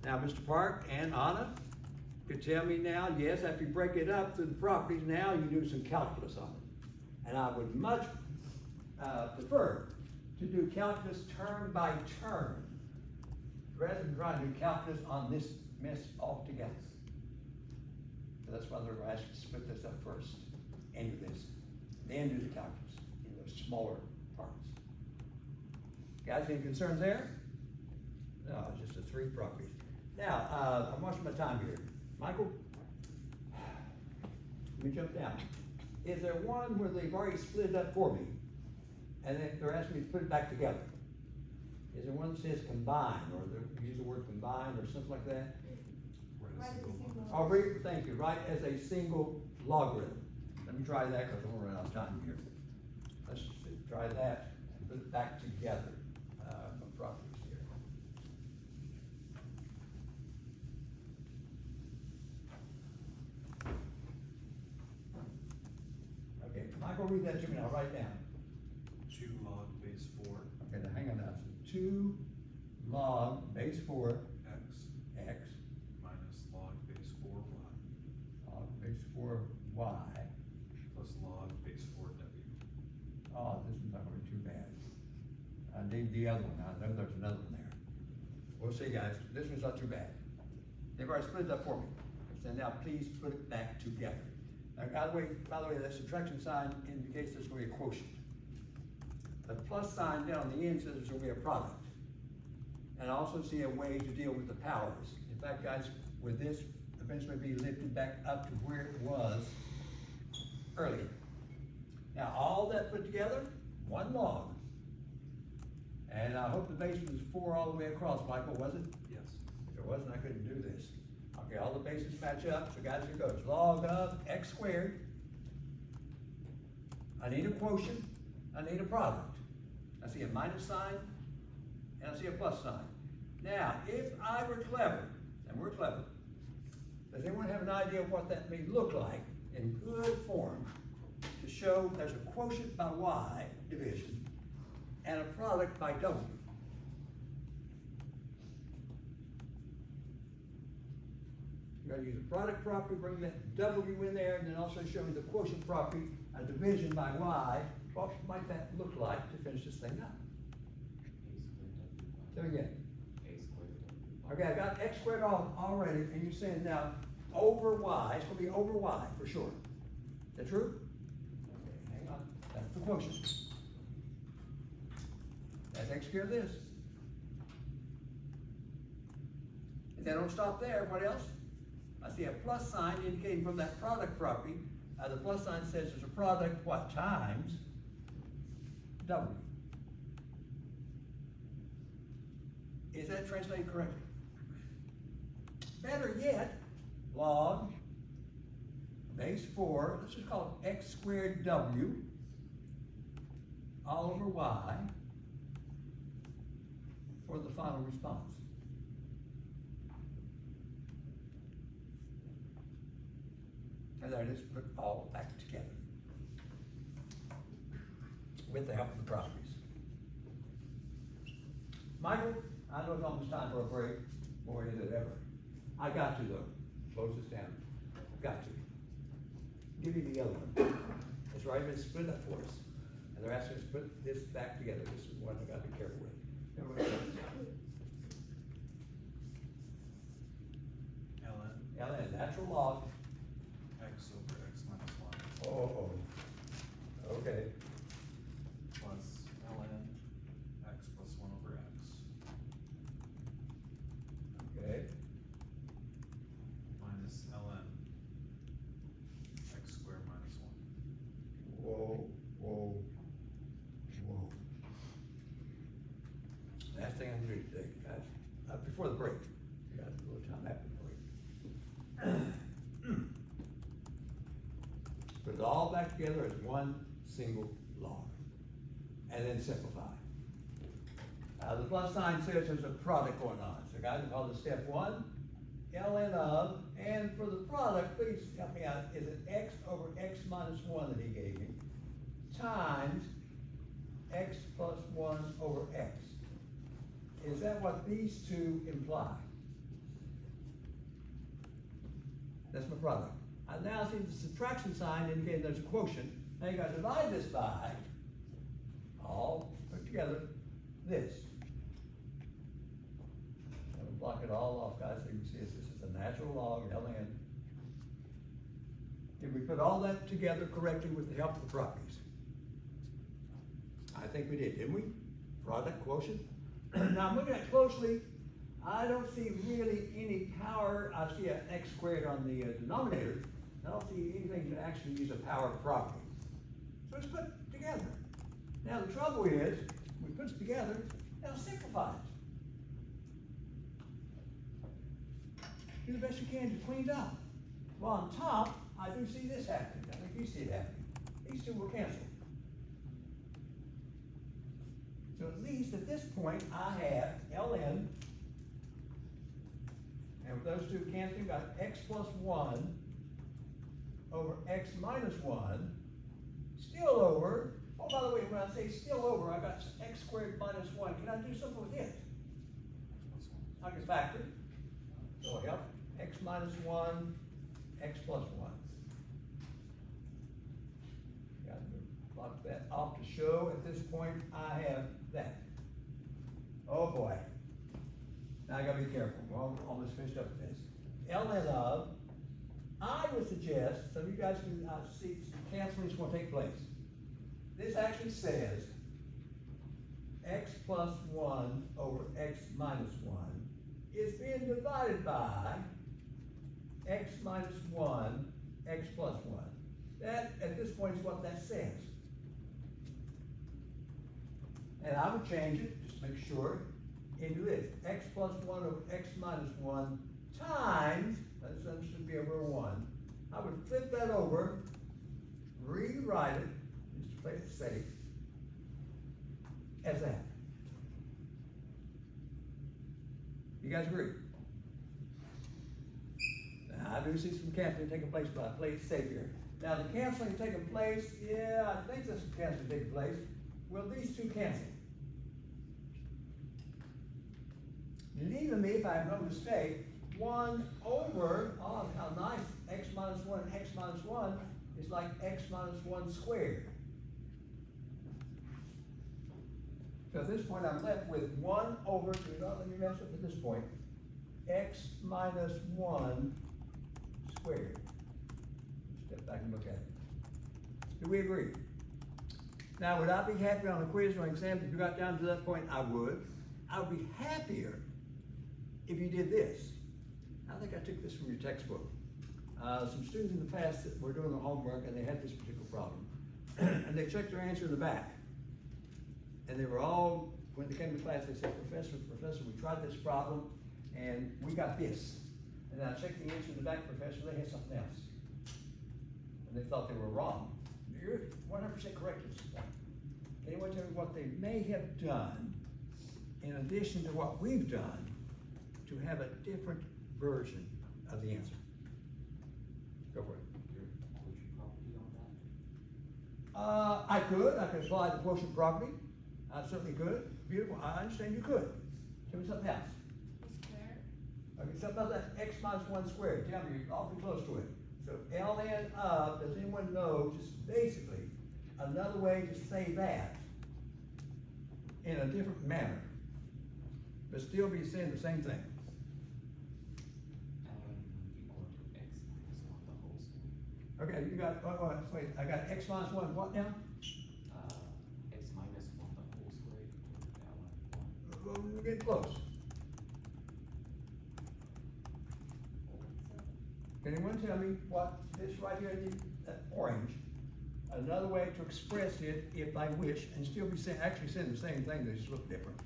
Now, Mr. Park and Anna could tell me now, yes, after you break it up through the properties, now you do some calculus on it. And I would much prefer to do calculus term by term, rather than trying to do calculus on this mess altogether. So that's why they're asked to split this up first, and do this, then do the calculus in those smaller parts. Guys, any concerns there? No, just the 3 properties. Now, I'm watching my time here. Michael, let me jump down. Is there one where they've already split it up for me, and then they're asking me to put it back together? Is there one that says combine, or they use the word combine, or something like that? Right, as a single. Oh, thank you, right as a single logarithm. Let me try that, because I'm gonna run out of time here. Let's try that, and put it back together, from properties here. Okay, Michael, read that to me, I'll write it down. 2 log base 4 Okay, now hang on now, so 2 log base 4 x x minus log base 4 y log base 4 y. plus log base 4 w. Oh, this is not gonna be too bad. I need the other one, I know there's another one there. We'll see, guys, this one's not too bad. They've already split it up for me. So now please put it back together. Now, by the way, that subtraction sign indicates there's gonna be a quotient. The plus sign down the end says there's gonna be a product. And I also see a way to deal with the powers. In fact, guys, would this eventually be lifted back up to where it was earlier? Now, all that put together, 1 log. And I hope the base was 4 all the way across, Michael, was it? Yes. If it wasn't, I couldn't do this. Okay, all the bases match up, so guys, here goes. Log of x squared. I need a quotient, I need a product. I see a minus sign, and I see a plus sign. Now, if I were clever, and we're clever, does anyone have an idea of what that may look like in good form to show there's a quotient by y division and a product by w? You gotta use the product property, bring that w in there, and then also showing the quotient property, a division by y. What might that look like to finish this thing up? Tell me again. Okay, I got x squared off already, and you're saying now over y, it's gonna be over y for sure. Is that true? Okay, hang on, that's the quotient. That takes care of this. And then don't stop there, what else? I see a plus sign indicating from that product property, the plus sign says there's a product, what, times w. Is that translated correctly? Better yet, log base 4, let's just call it x squared w all over y for the final response. And then just put all back together with the help of the properties. Michael, I know it's almost time for a break, more is it ever. I got to though, close this down, got to. Give me the yellow one. It's already been split up for us. And they're asking us to put this back together. This is one I gotta be careful with. ln, natural log. X over x minus 1 Oh, okay. plus ln x plus 1 over x Okay, minus ln x squared minus 1. whoa, whoa, whoa. Last thing I'm gonna do today, guys, before the break. We got a little time after the break. Put it all back together as one single log, and then simplify. The plus sign says there's a product going on, so guys, we call this step 1, ln of, and for the product, please help me out, is it x over x minus 1 that he gave me, times x plus 1 over x. Is that what these two imply? That's my product. I now see the subtraction sign indicating there's a quotient. Now you gotta divide this by, all put together, this. I'm gonna block it all off, guys, so you can see this is a natural log, ln. Did we put all that together correctly with the help of the properties? I think we did, didn't we? Product, quotient. Now I'm looking at it closely. I don't see really any power. I see an x squared on the denominator. I don't see anything to actually use a power property. So it's put together. Now the trouble is, we put it together, now simplify it. Do the best you can to clean it up. Well, on top, I do see this happening. I think you see it happening. These two will cancel. So at least at this point, I have ln, and with those two canceling, got x plus 1 over x minus 1, still over, oh, by the way, when I say still over, I got x squared minus 1. Can I do something with it? I can factor. So, yep, x minus 1, x plus 1. Got to block that off to show at this point I have that. Oh boy. Now I gotta be careful. We're almost finished up with this. ln of, I would suggest, so you guys can see canceling is going to take place. This actually says x plus 1 over x minus 1 is being divided by x minus 1, x plus 1. That, at this point, is what that says. And I would change it, just make sure, into this, x plus one over x minus one times, that should be over one. I would flip that over, rewrite it, just to play it safe, as that. You guys agree? Now, I do see some canceling taking place, but I play it safe here. Now, the canceling taking place, yeah, I think there's some canceling taking place. Will these two cancel? Leaving me, if I have no mistake, 1 over, oh, how nice, x minus 1 and x minus 1 is like x minus 1 squared. So at this point, I'm left with 1 over, do not let me mess up at this point, x minus 1 squared. Step back and look at it. Do we agree? Now, would I be happy on a quiz or an exam if you got down to that point? I would. I would be happier if you did this. I think I took this from your textbook. Some students in the past that were doing the homework and they had this particular problem. And they checked their answer in the back. And they were all, when they came to class, they said, Professor, we tried this problem and we got this. And I checked the answer in the back, Professor, they had something else. And they thought they were wrong. You're 100% correct at this point. Can anyone tell me what they may have done in addition to what we've done to have a different version of the answer? Go for it. Your quotient property on that? I could apply the quotient property. I certainly could. Beautiful, I understand you could. Tell me something else. Square. Okay, something about that x minus 1 squared. Tell me, you're awfully close to it. So ln of, does anyone know, just basically, another way to say that in a different manner, but still be saying the same thing? Equal to x minus 1 the whole square. Okay, you got, wait, I got x minus 1, what now? X minus 1 the whole square equal to ln 1. We're getting close. Can anyone tell me what this right here, that orange, another way to express it if I wish, and still be saying, actually saying the same thing, they just look different.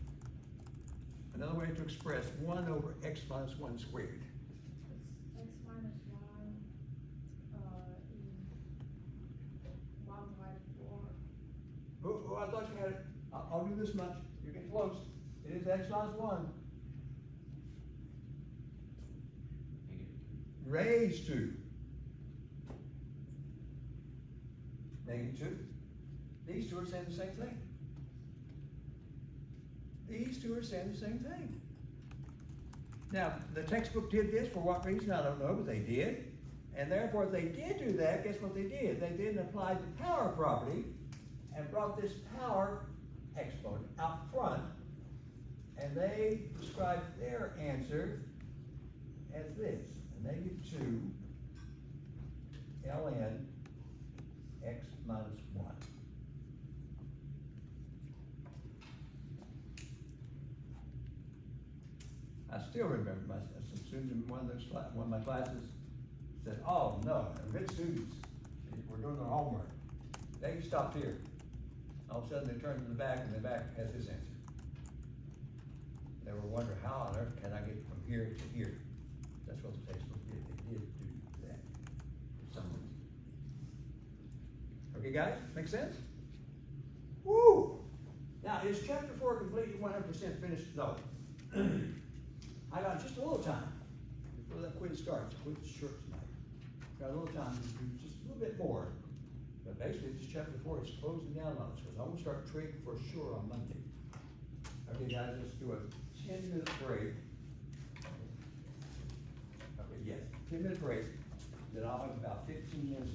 Another way to express 1 over x minus 1 squared. X minus 1 in 1 by 4. Oh, I thought you had it. I'll do this much. You're getting close. It is x minus 1 raised to -2. These two are saying the same thing. These two are saying the same thing. Now, the textbook did this for what reason, I don't know, but they did. And therefore, if they did do that, guess what they did? They then applied the power property and brought this power exponent out front, and they described their answer as this, -2 ln x minus 1. I still remember some student in one of my classes said, oh no, and good students, were doing their homework. They stopped here. All of a sudden they turned to the back and the back has this answer. They were wondering, how on earth can I get from here to here? That's what the textbook did. They did do that for some reason. Okay, guys, make sense? Woo! Now, is chapter 4 completely 100% finished? No. I got just a little time before that quiz starts. The quiz is short tonight. Got a little time to do just a little bit more. But basically, this chapter 4 is closing down on us because I'm going to start trading for sure on Monday. Okay, guys, let's do a 10-minute break. Okay, yes, 10-minute break. Then I'll have about 15 minutes.